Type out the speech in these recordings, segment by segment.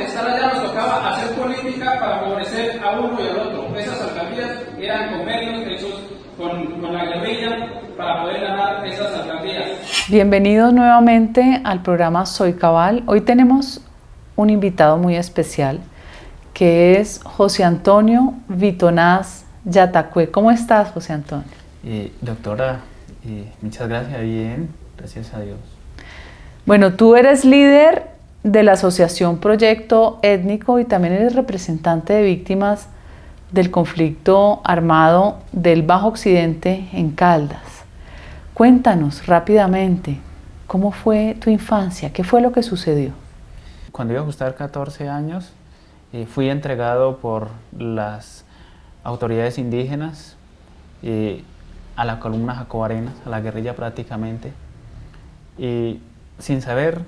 estar allá nos tocaba hacer política para favorecer a uno y al otro. Esas alcaldías eran convenios hechos con la guerrilla para poder ganar esas alcaldías. Bienvenidos nuevamente al programa Soy Cabal. Hoy tenemos un invitado muy especial que es José Antonio Vitonaz Yatacue. ¿Cómo estás, José Antonio? Doctora, muchas gracias. Bien, gracias a Dios. Bueno, tú eres líder de la Asociación Proyecto Étnico y también eres representante de víctimas del conflicto armado del Bajo Occidente en Caldas. Cuéntanos rápidamente, ¿cómo fue tu infancia? ¿Qué fue lo que sucedió? Cuando iba a ajustar 14 años, fui entregado por las autoridades indígenas a la columna Jacob Arenas, a la guerrilla prácticamente, y sin saber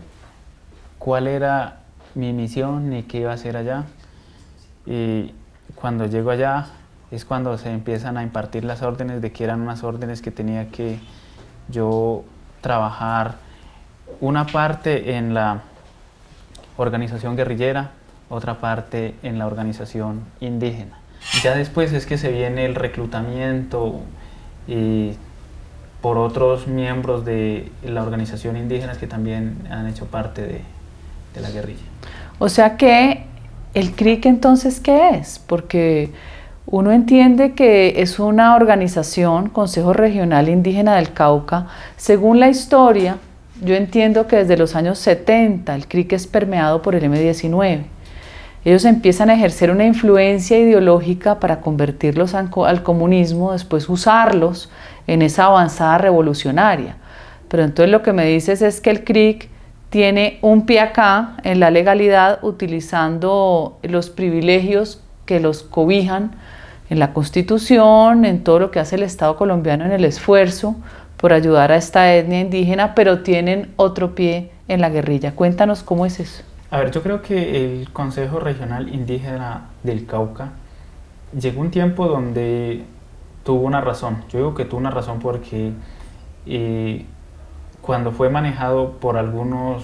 cuál era mi misión ni qué iba a hacer allá. Y cuando llego allá es cuando se empiezan a impartir las órdenes de que eran unas órdenes que tenía que yo trabajar una parte en la organización guerrillera, otra parte en la organización indígena. Ya después es que se viene el reclutamiento por otros miembros de la organización indígena que también han hecho parte de la guerrilla. O sea que el CRIC entonces, ¿qué es? Porque uno entiende que es una organización, Consejo Regional Indígena del Cauca. Según la historia, yo entiendo que desde los años 70 el CRIC es permeado por el M-19. Ellos empiezan a ejercer una influencia ideológica para convertirlos al comunismo, después usarlos en esa avanzada revolucionaria. Pero entonces lo que me dices es que el CRIC tiene un pie acá en la legalidad, utilizando los privilegios que los cobijan en la Constitución, en todo lo que hace el Estado colombiano en el esfuerzo por ayudar a esta etnia indígena, pero tienen otro pie en la guerrilla. Cuéntanos cómo es eso. A ver, yo creo que el Consejo Regional Indígena del Cauca llegó un tiempo donde tuvo una razón. Yo digo que tuvo una razón porque cuando fue manejado por algunos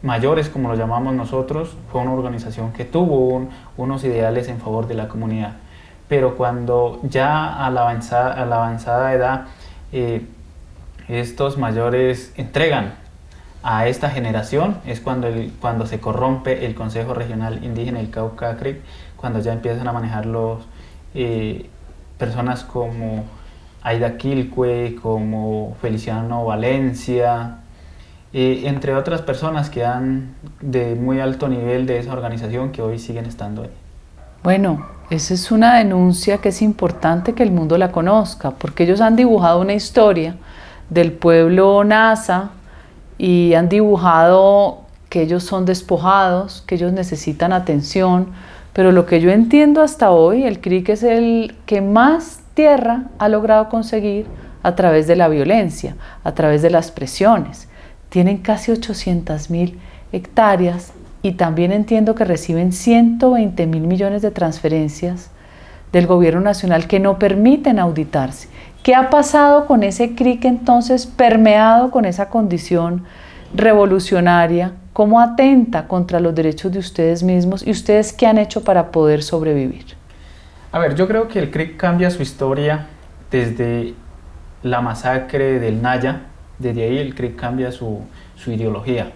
mayores, como lo llamamos nosotros, fue una organización que tuvo unos ideales en favor de la comunidad. Pero cuando ya a la avanzada edad estos mayores entregan a esta generación, es cuando se corrompe el Consejo Regional Indígena del Cauca CRIC, cuando ya empiezan a manejarlos personas como Aida Quilcue, como Feliciano Valencia, entre otras personas que han de muy alto nivel de esa organización que hoy siguen estando ahí. Bueno, esa es una denuncia que es importante que el mundo la conozca, porque ellos han dibujado una historia del pueblo Nasa y han dibujado que ellos son despojados, que ellos necesitan atención, pero lo que yo entiendo hasta hoy, el CRIC es el que más tierra ha logrado conseguir a través de la violencia, a través de las presiones. Tienen casi 800.000 hectáreas y también entiendo que reciben 120.000 millones de transferencias del gobierno nacional que no permiten auditarse. ¿Qué ha pasado con ese CRIC entonces permeado con esa condición revolucionaria? ¿Cómo atenta contra los derechos de ustedes mismos y ustedes qué han hecho para poder sobrevivir? A ver, yo creo que el CRIC cambia su historia desde la masacre del Naya. Desde ahí el CRIC cambia su ideología.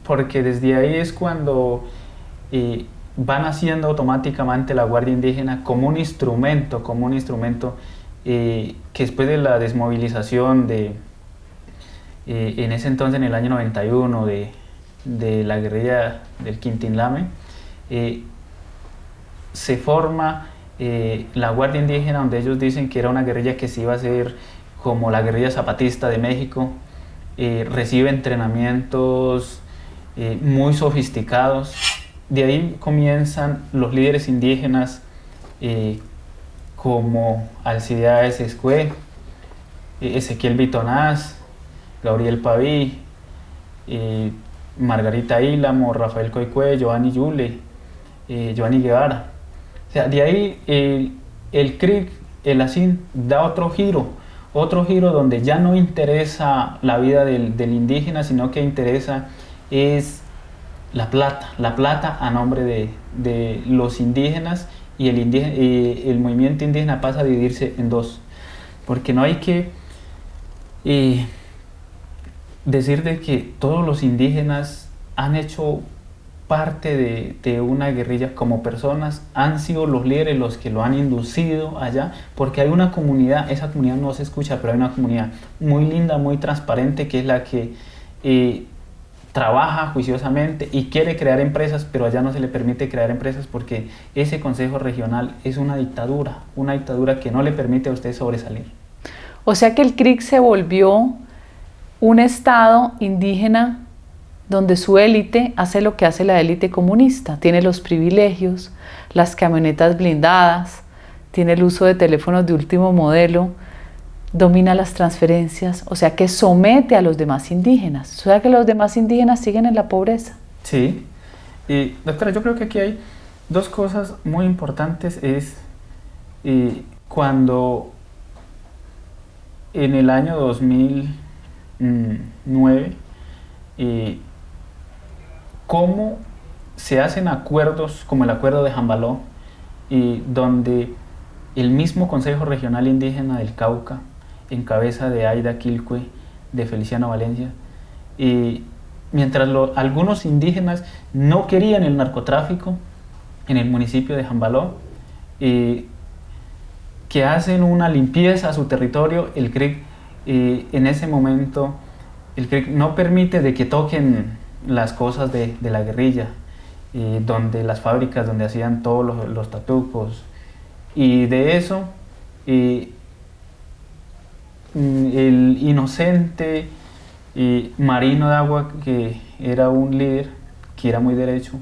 Porque desde ahí es cuando van haciendo automáticamente la Guardia Indígena como un instrumento que después de la desmovilización en ese entonces, en el año 91, de la guerrilla del Quintín-Lame, se forma la Guardia Indígena, donde ellos dicen que era una guerrilla que se iba a hacer como la guerrilla zapatista de México. Recibe entrenamientos muy sofisticados. De ahí comienzan los líderes indígenas como Alcides Escue, Ezequiel Vitonaz, Gabriel Paví, Margarita Ílamo, Rafael Coicue, Giovanni Yule, Giovanni Guevara. O sea, de ahí el CRIC, el ASIN, da otro giro donde ya no interesa la vida del indígena, sino que interesa es la plata a nombre de los indígenas, y el movimiento indígena pasa a dividirse en dos, porque no hay que decir de que todos los indígenas han hecho parte de una guerrilla como personas, han sido los líderes los que lo han inducido allá, porque hay una comunidad, esa comunidad no se escucha, pero hay una comunidad muy linda, muy transparente, que es la que trabaja juiciosamente y quiere crear empresas, pero allá no se le permite crear empresas porque ese consejo regional es una dictadura que no le permite a usted sobresalir. O sea que el CRIC se volvió un estado indígena donde su élite hace lo que hace la élite comunista, tiene los privilegios, las camionetas blindadas, tiene el uso de teléfonos de último modelo, domina las transferencias, o sea que somete a los demás indígenas, o sea que los demás indígenas siguen en la pobreza. Sí, y doctora, yo creo que aquí hay dos cosas muy importantes, es cuando en el año 2009 cómo se hacen acuerdos como el acuerdo de Jambaló, donde el mismo Consejo Regional Indígena del Cauca, en cabeza de Aida Quilcue, de Feliciano Valencia, mientras algunos indígenas no querían el narcotráfico en el municipio de Jambaló, que hacen una limpieza a su territorio, el CRIC en ese momento, el CRIC no permite de que toquen las cosas de la guerrilla, donde las fábricas donde hacían todos los tatucos, y de eso el inocente Marino de Agua, que era un líder, que era muy derecho,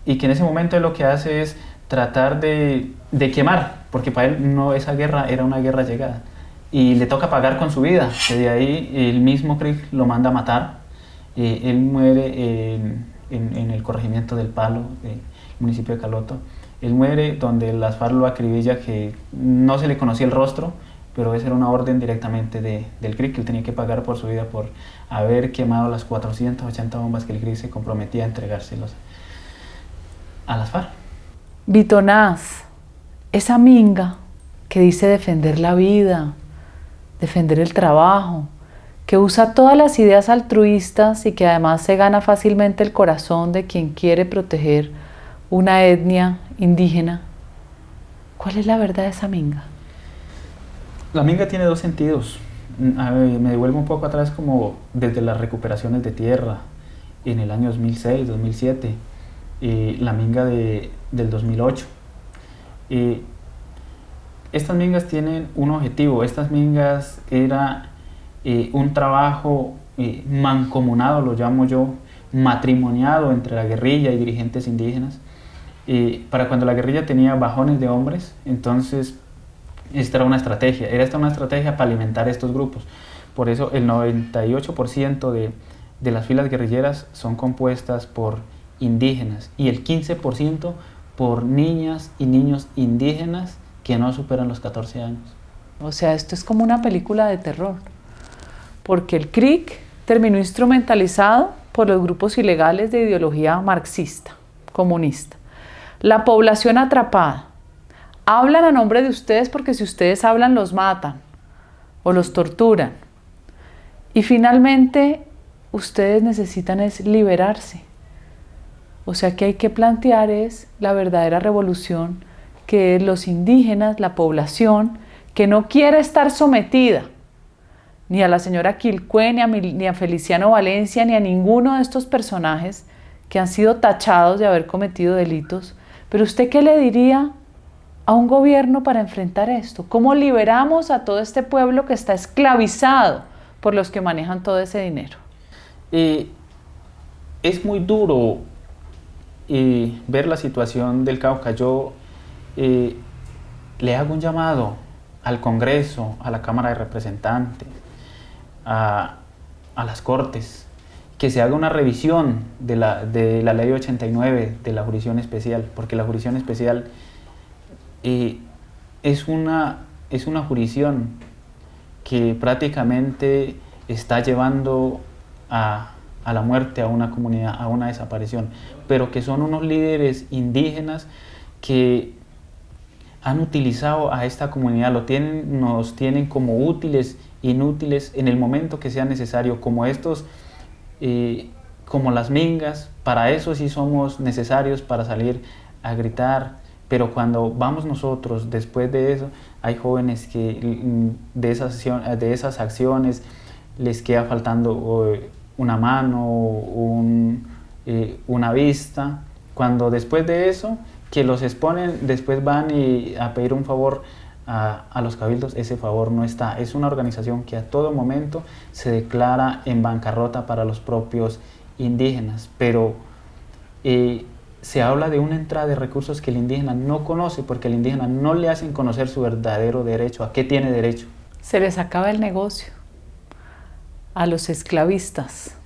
y que en ese momento lo que hace es tratar de quemar, porque para él no, esa guerra era una guerra llegada, y le toca pagar con su vida, que de ahí el mismo CRIC lo manda a matar. Él muere en el corregimiento del Palo, del municipio de Caloto. Él muere donde las FARC lo acribilla, que no se le conocía el rostro, pero esa era una orden directamente del CRIC, que él tenía que pagar por su vida por haber quemado las 480 bombas que el CRIC se comprometía a entregárselos a las FARC. Bitonás, esa minga que dice defender la vida, defender el trabajo, que usa todas las ideas altruistas y que además se gana fácilmente el corazón de quien quiere proteger una etnia indígena. ¿Cuál es la verdad de esa minga? La minga tiene dos sentidos. Me devuelvo un poco atrás, como desde las recuperaciones de tierra en el año 2006, 2007, la minga del 2008. Estas mingas tienen un objetivo. Estas mingas era un trabajo mancomunado, lo llamo yo, matrimoniado entre la guerrilla y dirigentes indígenas. Para cuando la guerrilla tenía bajones de hombres, entonces esta era una estrategia para alimentar estos grupos. Por eso el 98% de las filas guerrilleras son compuestas por indígenas y el 15% por niñas y niños indígenas que no superan los 14 años. O sea, esto es como una película de terror, porque el CRIC terminó instrumentalizado por los grupos ilegales de ideología marxista, comunista. La población atrapada. Hablan a nombre de ustedes porque si ustedes hablan los matan o los torturan. Y finalmente ustedes necesitan es liberarse. O sea que hay que plantear es la verdadera revolución, que es los indígenas, la población, que no quiere estar sometida ni a la señora Quilcue, ni a Feliciano Valencia, ni a ninguno de estos personajes que han sido tachados de haber cometido delitos. Pero ¿usted qué le diría a un gobierno para enfrentar esto? ¿Cómo liberamos a todo este pueblo que está esclavizado por los que manejan todo ese dinero? Es muy duro ver la situación del Cauca. Yo le hago un llamado al Congreso, a la Cámara de Representantes, a las Cortes, que se haga una revisión de la Ley 89 de la Jurisdicción Especial, porque la Jurisdicción Especial es una jurisdicción que prácticamente está llevando a a la muerte, a una comunidad, a una desaparición, pero que son unos líderes indígenas que han utilizado a esta comunidad, nos tienen como útiles, inútiles en el momento que sea necesario, como estos, como las mingas. Para eso sí somos necesarios, para salir a gritar, pero cuando vamos nosotros después de eso, hay jóvenes que de esas acciones les queda faltando una mano, una vista, cuando después de eso que los exponen, después van a pedir un favor a los cabildos, ese favor no está. Es una organización que a todo momento se declara en bancarrota para los propios indígenas, pero se habla de una entrada de recursos que el indígena no conoce, porque el indígena no le hacen conocer su verdadero derecho, a qué tiene derecho. Se les acaba el negocio a los esclavistas,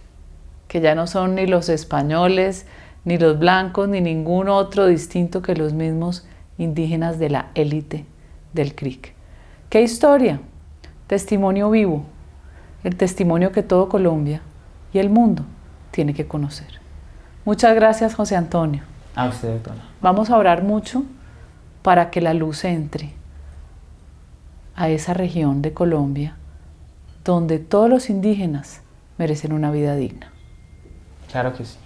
que ya no son ni los españoles, ni los blancos, ni ningún otro distinto que los mismos indígenas de la élite del CRIC. ¿Qué historia? Testimonio vivo, el testimonio que todo Colombia y el mundo tiene que conocer. Muchas gracias, José Antonio. A usted, doctora. Vamos a orar mucho para que la luz entre a esa región de Colombia donde todos los indígenas merecen una vida digna. Claro que sí.